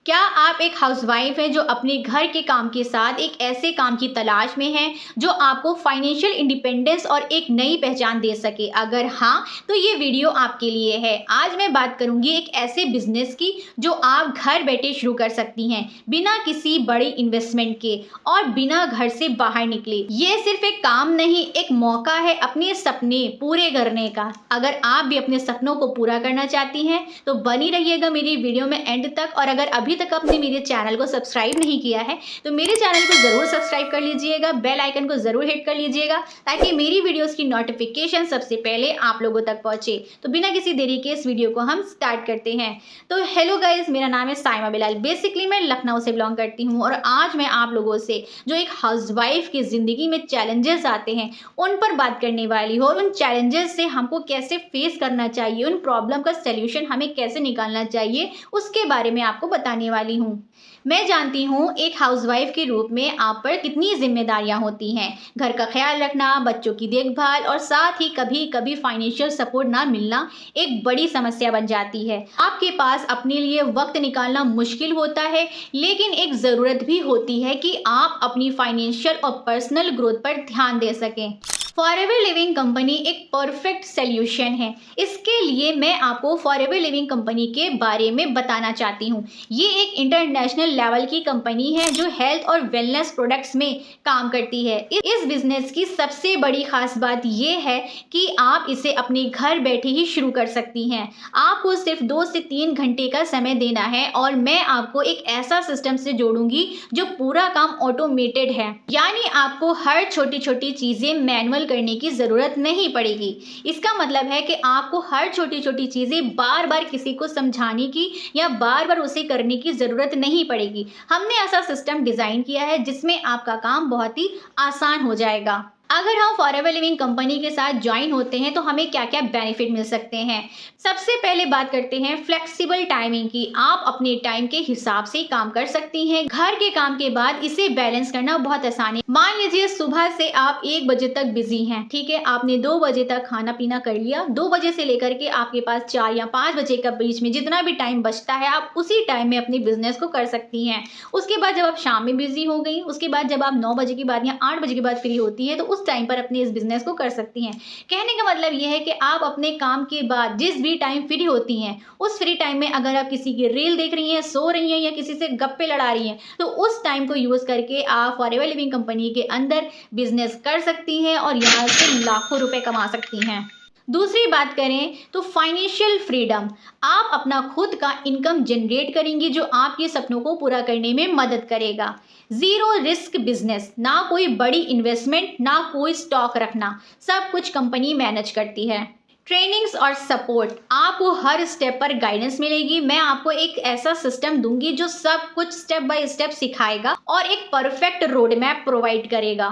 क्या आप एक हाउसवाइफ हैं जो अपने घर के काम के साथ एक ऐसे काम की तलाश में हैं जो आपको फाइनेंशियल इंडिपेंडेंस और एक नई पहचान दे सके? अगर हाँ, तो ये वीडियो आपके लिए है। आज मैं बात करूंगी एक ऐसे बिजनेस की जो आप घर बैठे शुरू कर सकती हैं, बिना किसी बड़ी इन्वेस्टमेंट के और बिना घर से बाहर निकले। ये सिर्फ एक काम नहीं, एक मौका है अपने सपने पूरे करने का। अगर आप भी अपने सपनों को पूरा करना चाहती हैं तो बनी रहिएगा मेरी वीडियो में एंड तक। और अगर अभी तक आपने मेरे चैनल को सब्सक्राइब नहीं किया है तो मेरे चैनल को जरूर सब्सक्राइब कर लीजिएगा, बेल आइकन को जरूर हिट कर लीजिएगा ताकि मेरी वीडियोस की नोटिफिकेशन सबसे पहले आप लोगों तक पहुंचे। तो बिना किसी देरी के इस वीडियो को हम स्टार्ट करते हैं। तो हेलो गाइस, मेरा नाम है साइमा बिलाल। बेसिकली मैं लखनऊ से बिलोंग करती हूँ और आज मैं आप लोगों से जो एक हाउसवाइफ की जिंदगी में चैलेंजेस आते हैं उन पर बात करने वाली हूँ, और उन चैलेंजेस से हमको कैसे फेस करना चाहिए, उन प्रॉब्लम का सल्यूशन हमें कैसे निकालना चाहिए, उसके बारे में आपको बताने वाली हूँ। मैं जानती हूँ एक हाउसवाइफ के रूप में आप पर कितनी जिम्मेदारियां होती हैं। घर का ख्याल रखना, बच्चों की देखभाल और साथ ही कभी कभी फाइनेंशियल सपोर्ट ना मिलना एक बड़ी समस्या बन जाती है। आपके पास अपने लिए वक्त निकालना मुश्किल होता है, लेकिन एक ज़रूरत भी होती है कि आप अपनी फाइनेंशियल और पर्सनल ग्रोथ पर ध्यान दे सकें। फॉरएवर लिविंग कंपनी एक परफेक्ट सल्यूशन है। इसके लिए मैं आपको फॉरएवर लिविंग कंपनी के बारे में बताना चाहती हूँ। ये एक इंटरनेशनल लेवल की कंपनी है जो हेल्थ और वेलनेस प्रोडक्ट्स में काम करती है। इस बिजनेस की सबसे बड़ी खास बात ये है कि आप इसे अपने घर बैठे ही शुरू कर सकती हैं। आपको सिर्फ 2 से 3 घंटे का समय देना है और मैं आपको एक ऐसा सिस्टम से जोड़ूंगी जो पूरा काम ऑटोमेटेड है, यानी आपको हर छोटी छोटी चीज़ें मैनुअल करने की जरूरत नहीं पड़ेगी। इसका मतलब है कि आपको हर छोटी छोटी चीजें बार बार किसी को समझाने की या बार बार उसे करने की जरूरत नहीं पड़ेगी। हमने ऐसा सिस्टम डिजाइन किया है जिसमें आपका काम बहुत ही आसान हो जाएगा। अगर हम फॉरएवर लिविंग कंपनी के साथ ज्वाइन होते हैं तो हमें क्या क्या बेनिफिट मिल सकते हैं। सबसे पहले बात करते हैं फ्लेक्सिबल टाइमिंग की। आप अपने टाइम के हिसाब से काम कर सकती हैं। घर के काम के बाद इसे बैलेंस करना बहुत आसान है। मान लीजिए सुबह से आप 1 बजे तक बिजी हैं, ठीक है, आपने 2 बजे तक खाना पीना कर लिया। 2 बजे से लेकर के आपके पास 4 या 5 बजे के बीच में जितना भी टाइम बचता है आप उसी टाइम में अपने बिजनेस को कर सकती हैं। उसके बाद जब आप शाम में बिजी हो गई, उसके बाद जब आप 9 बजे के बाद या 8 बजे के बाद फ्री होती है तो उस टाइम पर अपने इस बिजनेस को कर सकती हैं। कहने का मतलब यह है कि आप अपने काम के बाद जिस भी टाइम फ्री होती हैं उस फ्री टाइम में अगर आप किसी की रील देख रही हैं, सो रही हैं या किसी से गप्पे लड़ा रही हैं तो उस टाइम को यूज करके आप फॉरएवर लिविंग कंपनी के अंदर बिजनेस कर सकती हैं और यहाँ से लाखों रुपए कमा सकती हैं। दूसरी बात करें तो फाइनेंशियल फ्रीडम। आप अपना खुद का इनकम जनरेट करेंगी जो आपके सपनों को पूरा करने में मदद करेगा। जीरो रिस्क बिजनेस, ना कोई बड़ी इन्वेस्टमेंट, ना कोई स्टॉक रखना, सब कुछ कंपनी मैनेज करती है। ट्रेनिंग्स और सपोर्ट, आपको हर स्टेप पर गाइडेंस मिलेगी। मैं आपको एक ऐसा सिस्टम दूंगी जो सब कुछ स्टेप बाय स्टेप सिखाएगा और एक परफेक्ट रोड मैप प्रोवाइड करेगा।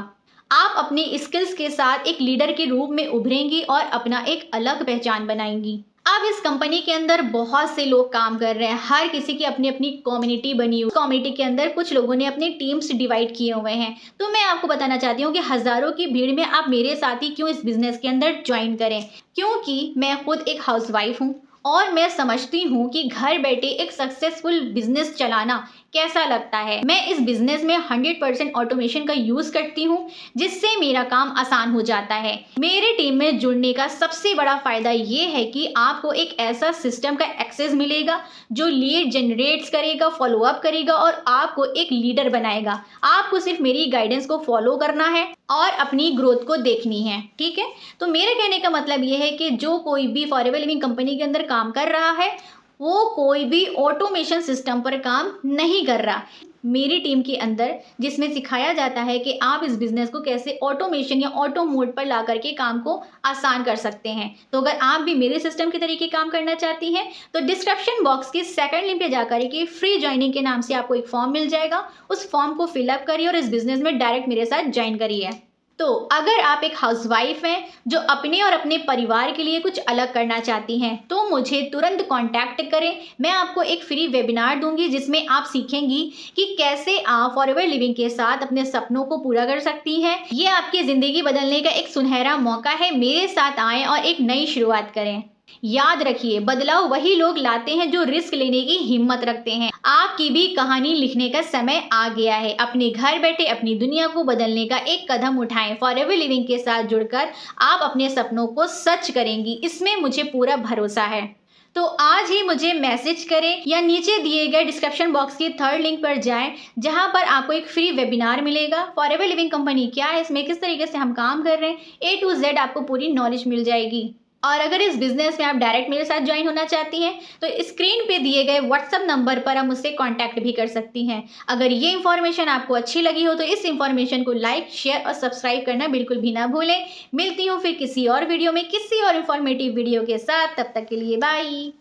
आप अपनी स्किल्स के साथ एक लीडर के रूप में उभरेंगी और अपना एक अलग पहचान बनाएंगी। अब इस कंपनी के अंदर बहुत से लोग काम कर रहे हैं, हर किसी की अपनी अपनी कम्युनिटी बनी हुई। कम्युनिटी के अंदर कुछ लोगों ने अपने टीम्स डिवाइड किए हुए हैं। तो मैं आपको बताना चाहती हूँ कि हजारों की भीड़ में आप मेरे साथ ही क्यों इस बिजनेस के अंदर ज्वाइन करें, क्योंकि मैं खुद एक हाउसवाइफ हूँ और मैं समझती हूँ कि घर बैठे एक सक्सेसफुल बिजनेस चलाना कैसा लगता है। मैं इस बिजनेस में 100% ऑटोमेशन का यूज करती हूँ जिससे मेरा काम आसान हो जाता है। मेरे टीम में जुड़ने का सबसे बड़ा फायदा ये है कि आपको एक ऐसा सिस्टम का एक्सेस मिलेगा जो लीड जनरेट्स करेगा, फॉलो अप करेगा और आपको एक लीडर बनाएगा। आपको सिर्फ मेरी गाइडेंस को फॉलो करना है और अपनी ग्रोथ को देखनी है, ठीक है। तो मेरे कहने का मतलब ये है कि जो कोई भी फॉरएवर लिविंग कंपनी के अंदर काम कर रहा है वो कोई भी ऑटोमेशन सिस्टम पर काम नहीं कर रहा। मेरी टीम के अंदर जिसमें सिखाया जाता है कि आप इस बिजनेस को कैसे ऑटोमेशन या ऑटो मोड पर ला करके काम को आसान कर सकते हैं। तो अगर आप भी मेरे सिस्टम के तरीके काम करना चाहती हैं तो डिस्क्रिप्शन बॉक्स के सेकंड लिंक पे जाकर के फ्री ज्वाइनिंग के नाम से आपको एक फॉर्म मिल जाएगा। उस फॉर्म को फिलअप करिए और इस बिजनेस में डायरेक्ट मेरे साथ ज्वाइन करिए। तो अगर आप एक हाउसवाइफ हैं जो अपने और अपने परिवार के लिए कुछ अलग करना चाहती हैं तो मुझे तुरंत कांटेक्ट करें। मैं आपको एक फ्री वेबिनार दूंगी जिसमें आप सीखेंगी कि कैसे आप फॉरएवर लिविंग के साथ अपने सपनों को पूरा कर सकती हैं। ये आपकी ज़िंदगी बदलने का एक सुनहरा मौका है। मेरे साथ आएं और एक नई शुरुआत करें। याद रखिए, बदलाव वही लोग लाते हैं जो रिस्क लेने की हिम्मत रखते हैं। आपकी भी कहानी लिखने का समय आ गया है। अपने घर बैठे अपनी दुनिया को बदलने का एक कदम उठाएं। फॉरएवर लिविंग के साथ जुड़कर आप अपने सपनों को सच करेंगी, इसमें मुझे पूरा भरोसा है। तो आज ही मुझे मैसेज करें या नीचे दिए गए डिस्क्रिप्शन बॉक्स के थर्ड लिंक पर जाएं, जहां पर आपको एक फ्री वेबिनार मिलेगा। फॉरएवर लिविंग कंपनी क्या है, इसमें किस तरीके से हम काम कर रहे हैं, A to Z आपको पूरी नॉलेज मिल जाएगी। और अगर इस बिजनेस में आप डायरेक्ट मेरे साथ ज्वाइन होना चाहती हैं तो स्क्रीन पे दिए गए व्हाट्सएप नंबर पर आप मुझसे कांटेक्ट भी कर सकती हैं। अगर ये इन्फॉर्मेशन आपको अच्छी लगी हो तो इस इन्फॉर्मेशन को लाइक, शेयर और सब्सक्राइब करना बिल्कुल भी ना भूलें। मिलती हूँ फिर किसी और वीडियो में किसी और इन्फॉर्मेटिव वीडियो के साथ। तब तक के लिए बाय।